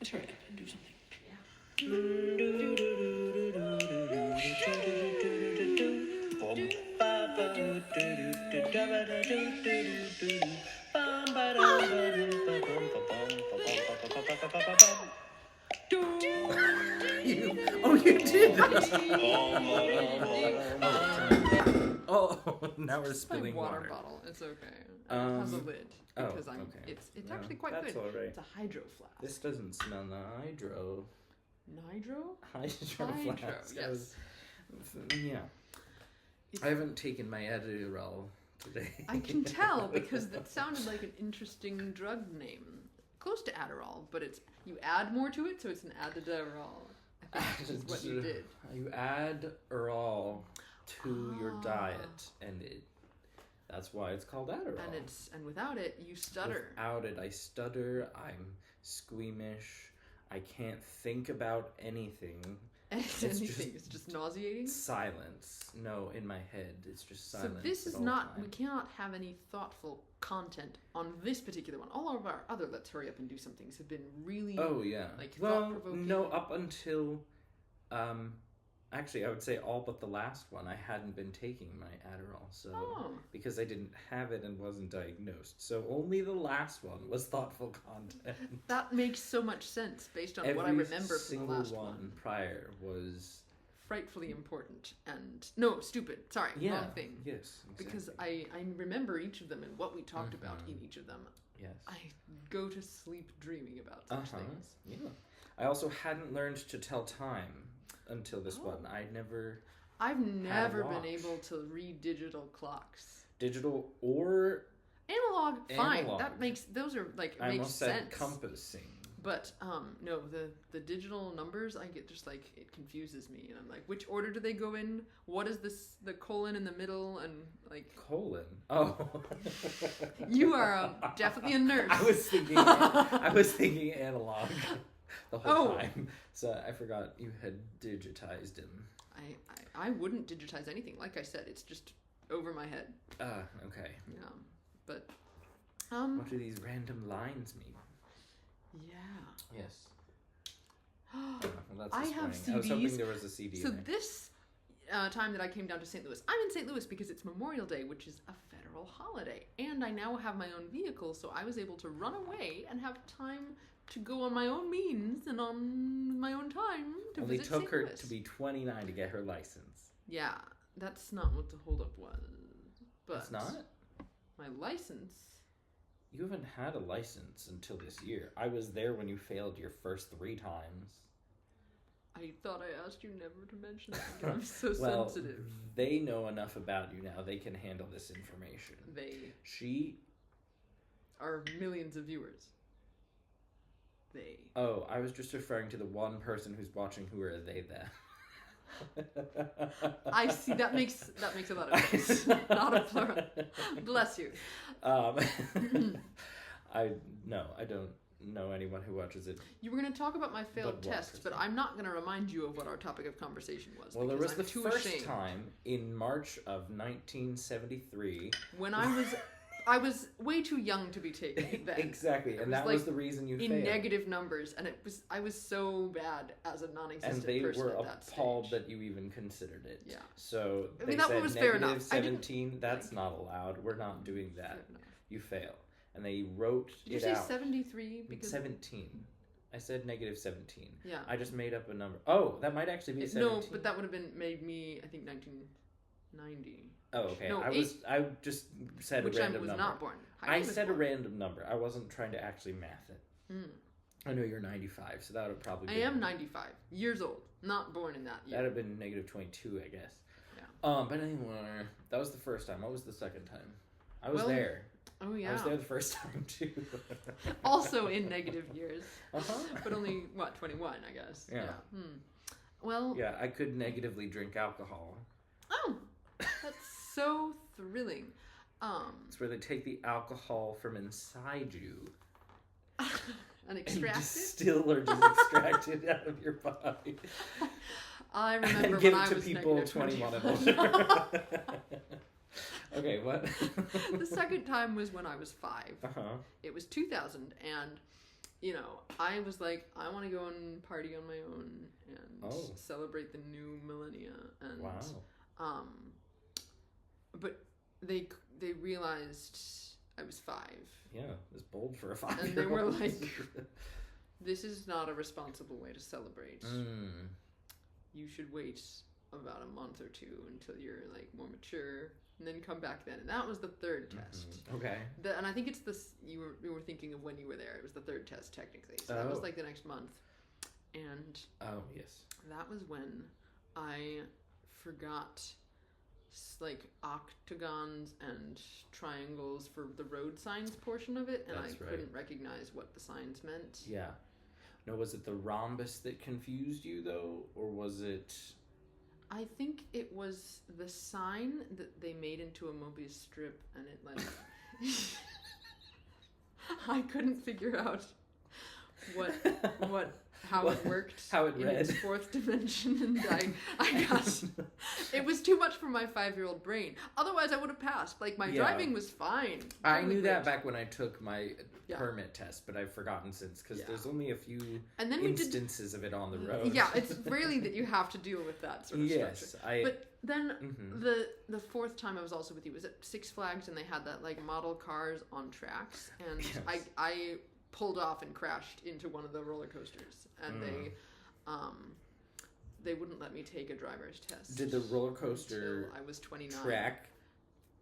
Let's hurry up and do something. You did it! Oh, now we're It's my spilling water bottle. It's okay. It has a lid because It's No, actually quite that's good. all right. It's a hydro flask. This doesn't smell hydro. Nitro? Hydro flask. Yes. Yeah. I haven't taken my Adderall today. I can tell because that sounded like an interesting drug name. Close to Adderall, but it's you add more to it, so it's an Adderall. I think is what you did. You add Adderall to your diet, and that's why it's called Adderall. And without it, you stutter. Without it, I stutter. I'm squeamish. I can't think about anything. It's just nauseating. Silence. No, in my head, it's just silence. So this is all not. time. We cannot have any thoughtful content on this particular one. All of our other let's hurry up and do some things have been really. Oh yeah. Like well, thought-provoking. no, up until, actually, I would say all but the last one. I hadn't been taking my Adderall, so because I didn't have it and wasn't diagnosed. So only the last one was thoughtful content. That makes so much sense based on what I remember from the last one. Prior was frightfully important and no stupid. Sorry, wrong thing. Yes, exactly. Because I remember each of them and what we talked about in each of them. Yes. I go to sleep dreaming about such things. Yeah. I also hadn't learned to tell time until this one. I've never been able to read digital clocks. Digital or analog. Fine. Analog. That makes those are like I makes almost sense. said compassing. But no, the digital numbers I get just like it confuses me, and I'm like, which order do they go in? What is this? The colon in the middle, and like colon. Oh, you are definitely a nurse. I was thinking analog the whole time, so I forgot you had digitized him. I wouldn't digitize anything. Like I said, it's just over my head. Okay. Yeah, but what do these random lines mean? Yeah. Yes. Well, that's I have CDs. I was hoping there was a CD. So in there. this time that I came down to St. Louis, I'm in St. Louis because it's Memorial Day, which is a federal holiday, and I now have my own vehicle, so I was able to run away and have time to go on my own means and on my own time to Only visit took St. her Louis. to be 29 to get her license. Yeah, that's not what the holdup was. But it's not? My license. You haven't had a license until this year. I was there when you failed your first 3 times. I thought I asked you never to mention that. I'm so well, sensitive. They know enough about you now. They can handle this information. She are millions of viewers. They. Oh, I was just referring to the one person who's watching. Who are they then? I see. That makes a lot of sense. Not a plural. Bless you. I don't know anyone who watches it. You were going to talk about my failed tests, but I'm not going to remind you of what our topic of conversation was. Well, there was the first ashamed. time in March of 1973 when I was way too young to be taken then. Exactly, and that was the reason you failed. In negative numbers, and I was so bad as a non-existent person at that stage. And they were appalled that you even considered it. Yeah. So they said was fair enough. 17, that's not allowed. We're not doing that. You fail. And they wrote Did you say 73? Because 17. I said negative 17. Yeah. I just made up a number. Oh, that might actually be 17. No, but that would have made me, I think, 1990. Oh, okay. No, I just said a random number. Which I was not born. I said a random number. I wasn't trying to actually math it. I know you're 95, so that would probably be... I am 95 years old. Not born in that year. That would have been negative 22, I guess. Yeah. But anyway, that was the first time. What was the second time? I was there. Oh, yeah. I was there the first time, too. Also in negative years. Uh-huh. But only, 21, I guess. Yeah. Well... Yeah, I could negatively drink alcohol. Oh, that's so thrilling. It's where they take the alcohol from inside you. And extract it? Distill or just extract it out of your body. I remember and give when it to I was people 21 and older. Okay, what? The second time was when I was 5. Uh-huh. It was 2000, and you know, I was like, I want to go and party on my own and celebrate the new millennia. And wow. But they realized I was 5. Yeah, it was bold for a 5-year-old. And they were like, this is not a responsible way to celebrate. You should wait about a month or 2 until you're like more mature, and then come back then. And that was the 3rd test. Okay. And I think it's this. You were thinking of when you were there. It was the 3rd test technically. So that was like the next month. And yes, that was when I forgot like octagons and triangles for the road signs portion of it, and I couldn't recognize what the signs meant. Yeah. No, was it the rhombus that confused you though, or was it? I think it was the sign that they made into a Mobius strip, and it like I couldn't figure out how it worked, how it in read. Its 4th dimension, and I got it was too much for my 5-year-old brain. Otherwise, I would have passed. Like my driving was fine. I knew that back when I took my permit test, but I've forgotten since because there's only a few instances of it on the road. Yeah, it's rarely that you have to deal with that sort of structure. But then the 4th time I was also with you was at Six Flags, and they had that like model cars on tracks, and I pulled off and crashed into one of the roller coasters, and they wouldn't let me take a driver's test. Did the roller coaster I was 29 track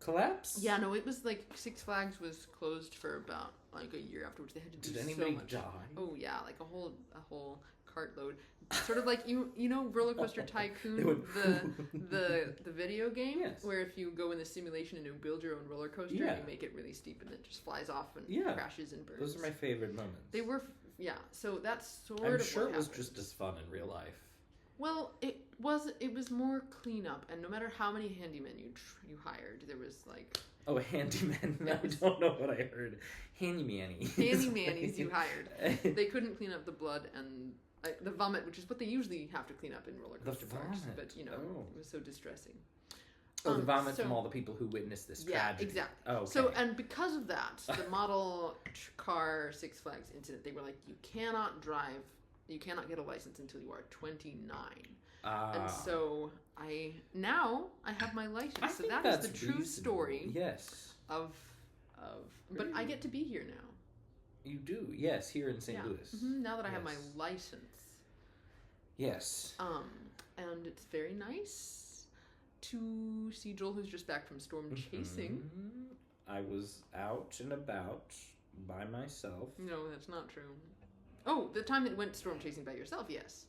collapse? Yeah, no, it was like Six Flags was closed for about like a year afterwards. They had to do so much. Did anybody die? Oh yeah, like a whole cartload. Sort of like you know Roller Coaster Tycoon, the video game, where if you go in the simulation and you build your own roller coaster, and you make it really steep, and then it just flies off and crashes and burns. Those are my favorite moments. They were, so that's sort I'm of sure what it was happened. just as fun in real life. Well, it was more cleanup, and no matter how many handymen you hired, there was like... Oh, a handyman. I don't know what I heard. Handymannies. Handymannies you hired. They couldn't clean up the blood and the vomit, which is what they usually have to clean up in roller coaster parks. But, you know, it was so distressing. Oh, the vomit from all the people who witnessed this tragedy. Yeah, exactly. Oh, okay. So, and because of that, the model car Six Flags incident, they were like, you cannot get a license until you are 29. And so I have my license. So that is the true story. Yes. But I get to be here now. You do, yes, here in St. Louis. Mm-hmm, now that I have my license. Yes. And it's very nice to see Joel, who's just back from storm chasing. I was out and about by myself. No, that's not true. Oh, the time that you went storm chasing by yourself, yes.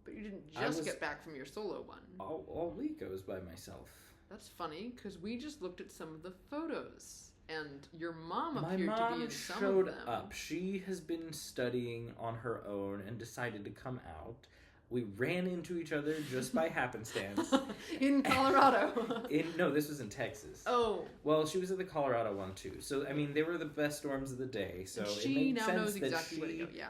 But you didn't just get back from your solo one. All week I was by myself. That's funny, because we just looked at some of the photos. And your mom appeared to be in some of them. My mom showed up. She has been studying on her own and decided to come out. We ran into each other just by happenstance. In Colorado. No, this was in Texas. Oh. Well, she was at the Colorado one too. So, I mean, they were the best storms of the day. So it made sense that she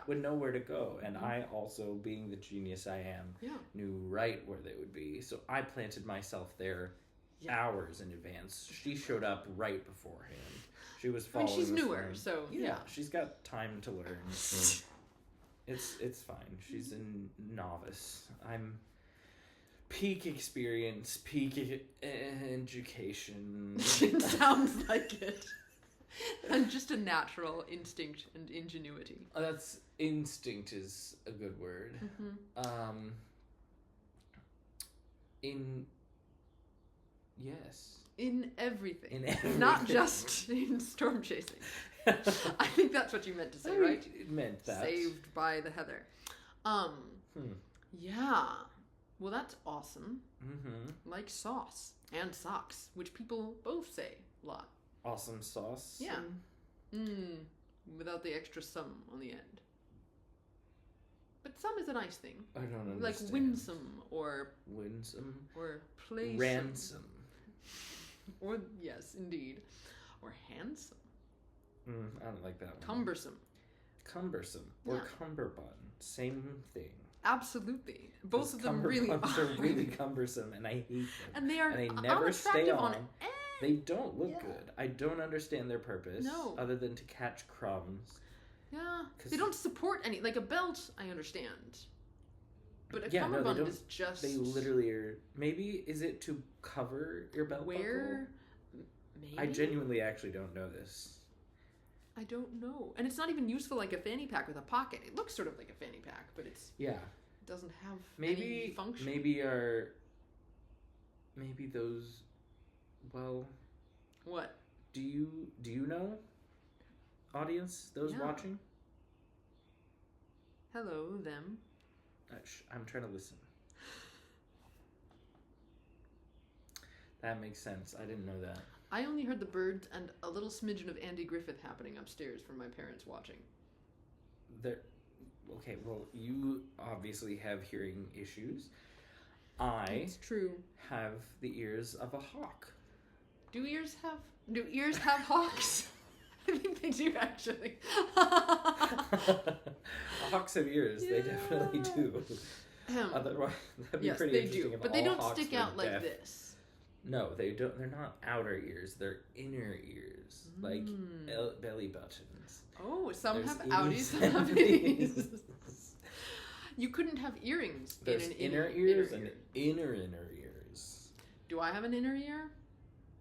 would know where to go. And I also, being the genius I am, knew right where they would be. So I planted myself there hours in advance. She showed up right beforehand. She was following. She's newer, so she's got time to learn. It's fine. She's a novice. I'm peak experience, peak education. It sounds like it. And just a natural instinct and ingenuity. That's instinct is a good word. Yes. In everything. Not just in storm chasing. I think that's what you meant to say, right? It meant that. Saved by the Heather. Yeah. Well, that's awesome. Like sauce and socks, which people both say a lot. Awesome sauce. Yeah. Without the extra "some" on the end. But some is a nice thing. I don't understand. Like winsome or... Winsome? Or playsome. Ransom. Or, yes, indeed. Or handsome. I don't like that one. Cumbersome. Cumbersome. Or cummerbund. Same thing. Absolutely. Both of them really are. Are really cumbersome, and I hate them. And they are and they never stay on. Eh. They don't look good. I don't understand their purpose. No. Other than to catch crumbs. Yeah. They don't support any... Like, a belt, I understand. But a cummerbund is just... They literally are... Maybe, is it to cover your belt buckle? Maybe? I genuinely actually don't know this. I don't know. And it's not even useful like a fanny pack with a pocket. It looks sort of like a fanny pack, but it's... Yeah. It doesn't have any function. Maybe those... Well... What? Do you know? Audience? Those watching? Hello, them. I'm trying to listen. That makes sense. I didn't know that. I only heard the birds and a little smidgen of Andy Griffith happening upstairs from my parents watching. Okay, well, you obviously have hearing issues. It's true. Have the ears of a hawk. Do ears have hawks? I think they do, actually. Hawks have ears. Yeah. They definitely do. Otherwise, that'd be pretty interesting. Yes, they do. But they don't stick out like this. No, they don't. They're not outer ears. They're inner ears, like belly buttons. Oh, some have outies, some have innies. You couldn't have earrings. There's inner ears and inner ears. Do I have an inner ear?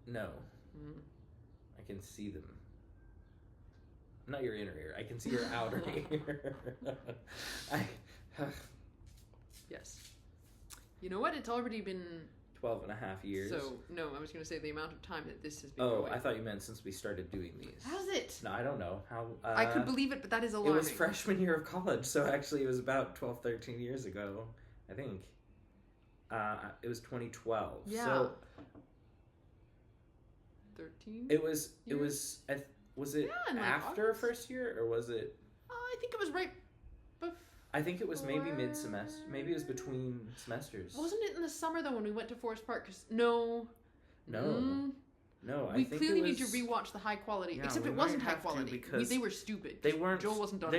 No. I can see them. Not your inner ear. I can see your outer ear. Yes. You know what? It's already been 12 and a half years. So, no, I was going to say the amount of time that this has been going. I thought you meant since we started doing these. How's it? No, I don't know. How. I could believe it, but that is alarming. It was freshman year of college, so actually it was about 12, 13 years ago, I think. It was 2012. Yeah. So 13? It was after first year, or was it? I think it was right before. I think it was maybe mid-semester. Maybe it was between semesters. Wasn't it in the summer, though, when we went to Forest Park? No. We clearly need to rewatch the high quality. Except it wasn't high quality. They were stupid. They weren't. Joel wasn't on.